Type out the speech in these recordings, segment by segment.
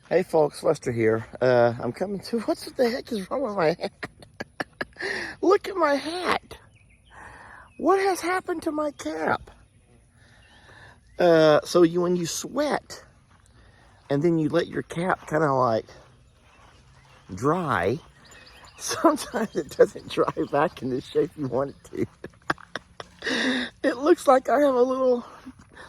Hey folks, Lester here. I'm coming to, what the heck is wrong with my hat? Look at my hat. What has happened to my cap? When you sweat and then you let your cap kind of like dry, sometimes it doesn't dry back in the shape you want it to. It looks like I have a little,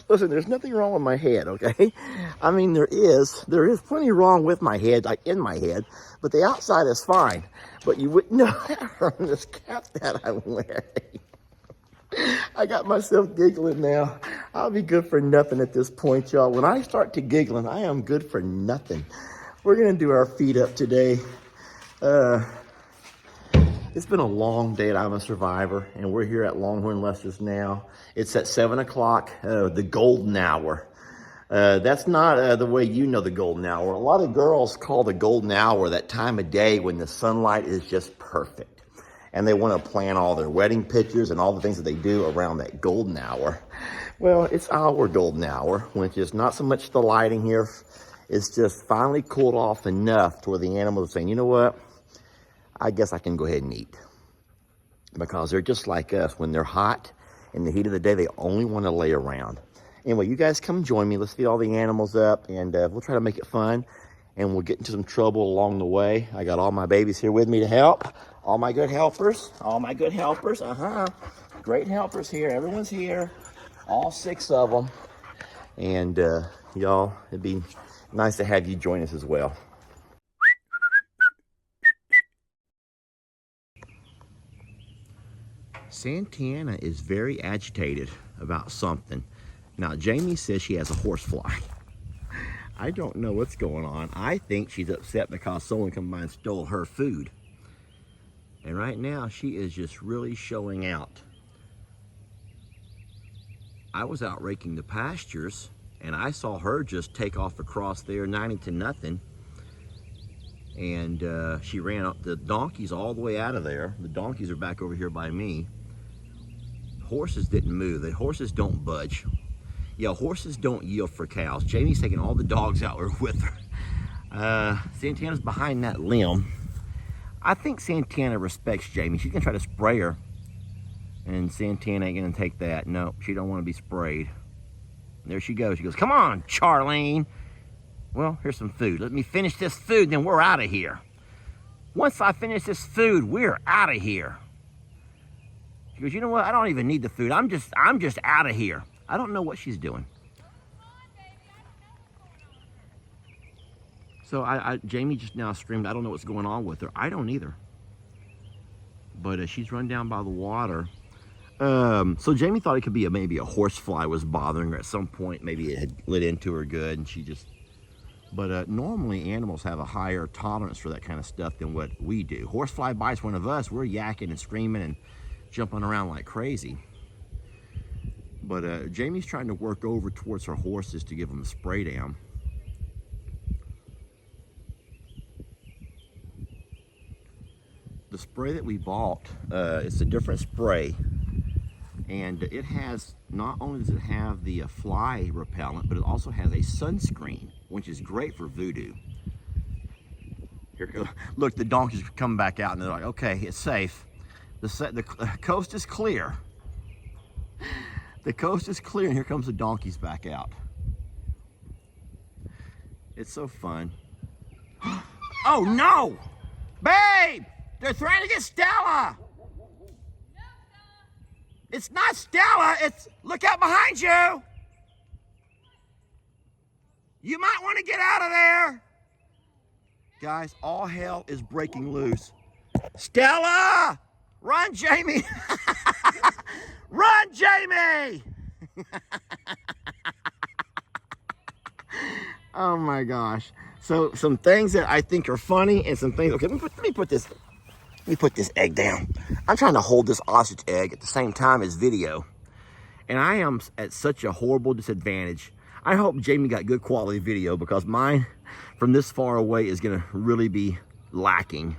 listen, there's nothing wrong with my head, okay? I mean, there is plenty wrong with my head, like in my head, but the outside is fine. But you wouldn't know that from this cap that I'm wearing. I got myself giggling now. I'll be good for nothing at this point, y'all. When I start to giggling, I am good for nothing. We're gonna do our feet up today. It's been a long day at I'm a Survivor, and we're here at Longhorn Lester's now. It's at 7 o'clock, the golden hour. That's not the way you know the golden hour. A lot of girls call the golden hour that time of day when the sunlight is just perfect. And they want to plan all their wedding pictures and all the things that they do around that golden hour. Well, it's our golden hour, which is not so much the lighting here. It's just finally cooled off enough to where the animals are saying, you know what? I guess I can go ahead and eat. Because they're just like us. When they're hot, in the heat of the day, they only want to lay around. Anyway, you guys come join me. Let's feed all the animals up, and we'll try to make it fun. And we'll get into some trouble along the way. I got all my babies here with me to help. All my good helpers. All my good helpers. Great helpers here. Everyone's here. All 6 of them. And y'all, it'd be nice to have you join us as well. Santana is very agitated about something. Now, Jamie says she has a horsefly. I don't know what's going on. I think she's upset because someone come by and stole her food. And right now, she is just really showing out. I was out raking the pastures, and I saw her just take off across there 90-0. And she ran up the donkeys all the way out of there. The donkeys are back over here by me. Horses didn't move. The horses don't budge. Yeah, horses don't yield for cows. Jamie's taking all the dogs out there with her. Santana's behind that limb. I think Santana respects Jamie. She's gonna try to spray her. And Santana ain't gonna take that. No, she don't wanna be sprayed. There she goes. She goes, come on, Charlene. Well, here's some food. Let me finish this food, then we're out of here. Once I finish this food, we're out of here. She goes, you know what? I don't even need the food. I'm just out of here. I don't know what she's doing. So Jamie just now screamed, I don't know what's going on with her. I don't either. But she's run down by the water. So Jamie thought it could be maybe a horsefly was bothering her at some point. Maybe it had lit into her good and she just... But normally animals have a higher tolerance for that kind of stuff than what we do. Horsefly bites one of us, we're yakking and screaming and jumping around like crazy. But Jamie's trying to work over towards her horses to give them a spray down. The spray that we bought, it's a different spray. And it has, not only does it have the fly repellent, but it also has a sunscreen, which is great for voodoo. Here, look, the donkeys come back out and they're like, okay, it's safe. The coast is clear. The coast is clear, and here comes the donkeys back out. It's so fun. Oh no! Babe! They're trying to get Stella! It's not Stella, it's, look out behind you! You might want to get out of there! Guys, all hell is breaking loose. Stella! Run, Jamie! Run, Jamie! Oh my gosh. So some things that I think are funny and some things, okay, let me put this egg down. I'm trying to hold this ostrich egg at the same time as video. And I am at such a horrible disadvantage. I hope Jamie got good quality video because mine from this far away is gonna really be lacking.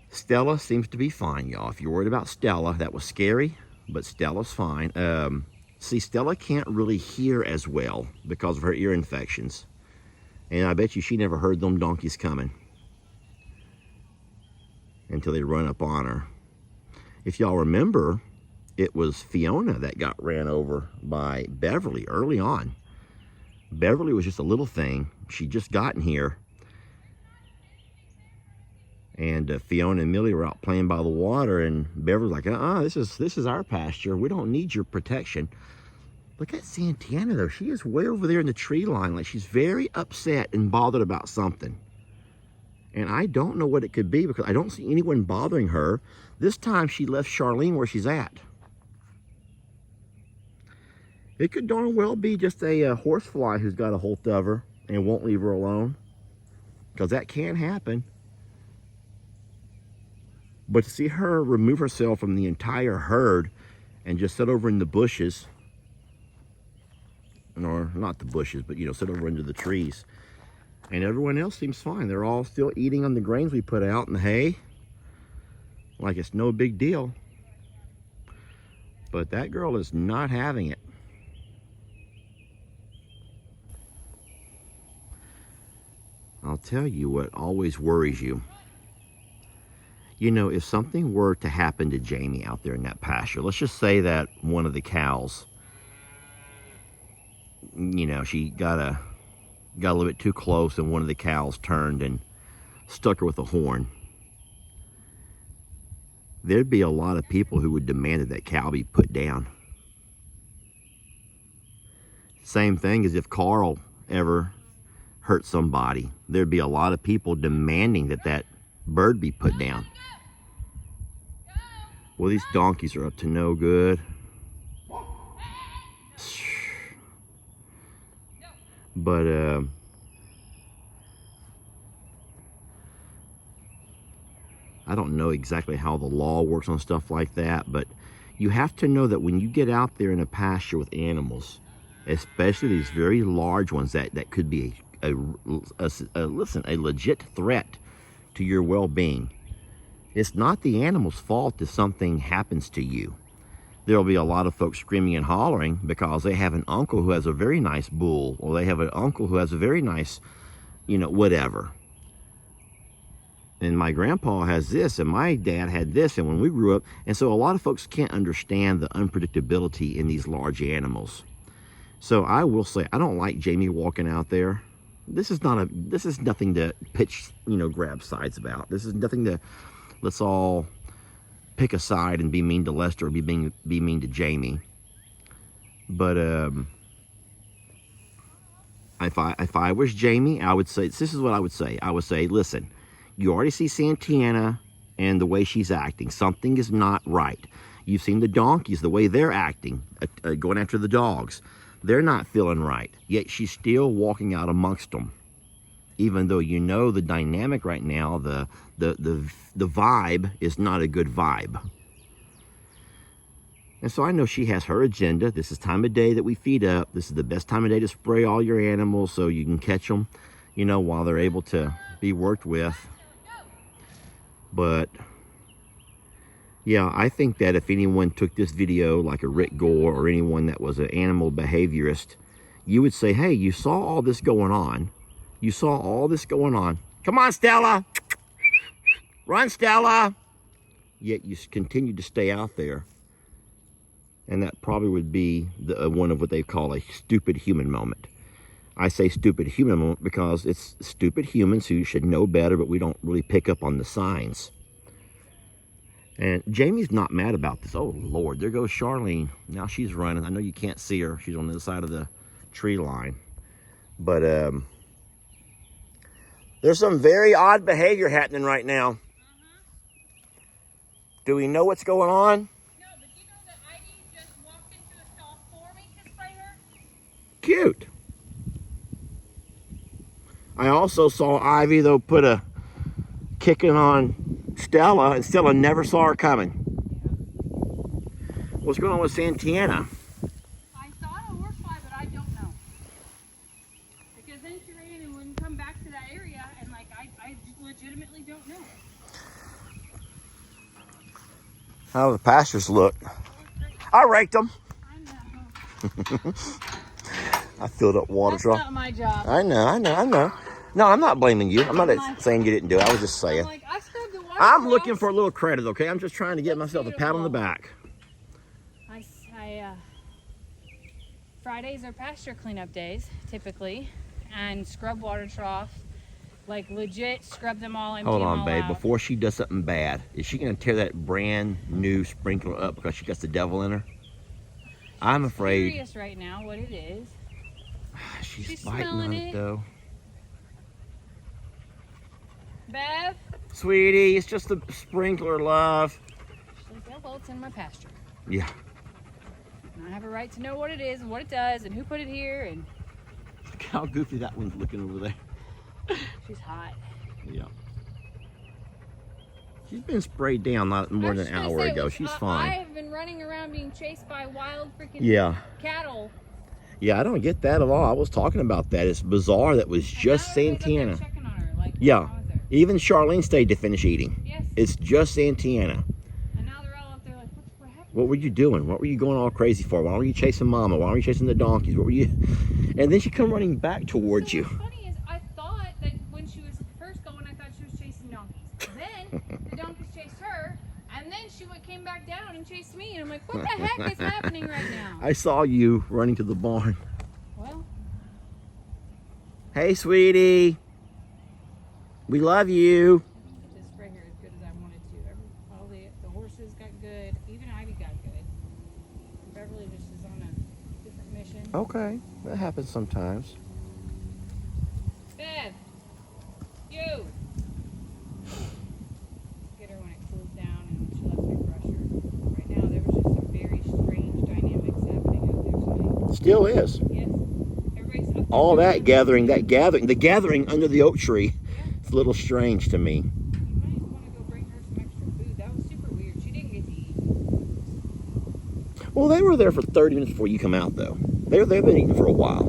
Stella seems to be fine, y'all. If you're worried about Stella, that was scary, but Stella's fine. See, Stella can't really hear as well because of her ear infections. And I bet you she never heard them donkeys coming until they run up on her. If y'all remember, it was Fiona that got ran over by Beverly early on. Beverly was just a little thing. She'd just gotten here. And Fiona and Millie were out playing by the water, and Beverly's like, this is our pasture. We don't need your protection. Look at Santana, though. She is way over there in the tree line. Like, she's very upset and bothered about something. And I don't know what it could be, because I don't see anyone bothering her. This time she left Charlene where she's at. It could darn well be just a horsefly who's got a hold of her and won't leave her alone, because that can happen. But to see her remove herself from the entire herd and just sit over in the bushes, or not the bushes, but, you know, sit over under the trees, and everyone else seems fine. They're all still eating on the grains we put out and the hay, like it's no big deal. But that girl is not having it. I'll tell you what always worries you. You know, if something were to happen to Jamie out there in that pasture, let's just say that one of the cows, you know, she got a little bit too close, and one of the cows turned and stuck her with a horn. There'd be a lot of people who would demand that that cow be put down. Same thing as if Carl ever hurt somebody. There'd be a lot of people demanding that that bird be put down. Well, these donkeys are up to no good. But I don't know exactly how the law works on stuff like that, but you have to know that when you get out there in a pasture with animals, especially these very large ones that could be a legit threat to your well-being, it's not the animal's fault if something happens to you. There'll be a lot of folks screaming and hollering because they have an uncle who has a very nice bull, or they have an uncle who has a very nice, you know, whatever. And my grandpa has this, and my dad had this, and when we grew up, and so a lot of folks can't understand the unpredictability in these large animals. So I will say, I don't like Jamie walking out there. This is nothing to pitch, you know, grab sides about. This is nothing to, let's all pick a side and be mean to Lester or be mean to Jamie. But if I was Jamie, I would say, this is what I would say. I would say, listen, you already see Santana and the way she's acting. Something is not right. You've seen the donkeys, the way they're acting, going after the dogs. They're not feeling right, yet she's still walking out amongst them. Even though you know the dynamic right now, the vibe is not a good vibe. And so I know she has her agenda. This is time of day that we feed up. This is the best time of day to spray all your animals so you can catch them, you know, while they're able to be worked with. But yeah, I think that if anyone took this video, like a Rick Gore or anyone that was an animal behaviorist, you would say, hey, you saw all this going on. You saw all this going on. Come on, Stella. Run, Stella. Yet you continue to stay out there. And that probably would be one of what they call a stupid human moment. I say stupid human moment because it's stupid humans who should know better, but we don't really pick up on the signs. And Jamie's not mad about this. Oh, Lord, there goes Charlene. Now she's running. I know you can't see her. She's on the other side of the tree line. But there's some very odd behavior happening right now. Do we know what's going on? No, but you know that Ivy just walked into a stall for me to spray her? Cute. I also saw Ivy, though, put a kicking on Stella, and Stella never saw her coming. What's going on with Santana? I saw a horsefly, but I don't know. Because then she ran and wouldn't come back to that area, and like I just legitimately don't know. How do the pastures look? I raked them. I know. I filled up water That's trough. not my job. I know. No, I'm not blaming you. I'm not saying you didn't do it. I was just saying. I'm like, I scrubbed the water I'm troughs. looking for a little credit, okay? I'm just trying to get myself a pat on the back. Fridays are pasture cleanup days, typically, and scrub water trough, like legit scrub them all, empty Hold them on, all babe. out. Before she does something bad, is she going to tear that brand new sprinkler up because she got the devil in her? I'm afraid. Curious right now what it is. She's She's fighting smelling on it, it. though. Bev? Sweetie, it's just the sprinkler, love. She's like, yeah, well, it's in my pasture. Yeah. And I have a right to know what it is and what it does and who put it here, and Look how goofy that one's looking over there. she's hot. Yeah. She's been sprayed down not more I than was an gonna hour say, ago. was- She's I fine. have been running around being chased by wild freaking Yeah. cattle. Yeah, I don't get that at all. I was talking about that. It's bizarre that was And just now everybody's up there Santana. checking on her, like, what's Yeah. wrong with her? Even Charlene stayed to finish eating. Yes. It's just Santana. And now they're all up there like, what happened? What were you doing? What were you going all crazy for? Why were you chasing Mama? Why were you chasing the donkeys? What were you? And then she come running back towards So you. what's funny is I thought that when she was first going, I thought she was chasing donkeys. Then the donkeys chased her, and then she came back down and chased me. And I'm like, what the heck is happening right now? I saw you running to the barn. Well, Hey, sweetie. We love you. I didn't spray her as good as I wanted to. All the horses got good. Even Ivy got good. Beverly just is on a different mission. Okay, that happens sometimes. Bev, you. Get her when it cools down and she lets me brush her. Right now, there was just some very strange dynamics happening out there tonight. Still is. Yes. Everybody's up there All doing that gathering, the gathering under the oak tree. Yeah. It's a little strange to me. You might want to go bring her some extra food. That was super weird. She didn't get to eat. Well, they were there for 30 minutes before you come out, though. They've been eating for a while.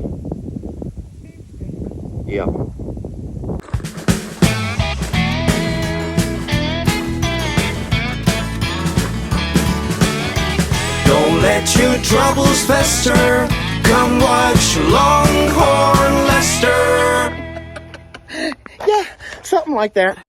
Okay, it's good. Yeah. Don't let your troubles fester. Come watch Longhorn Lester. Yeah, something like that.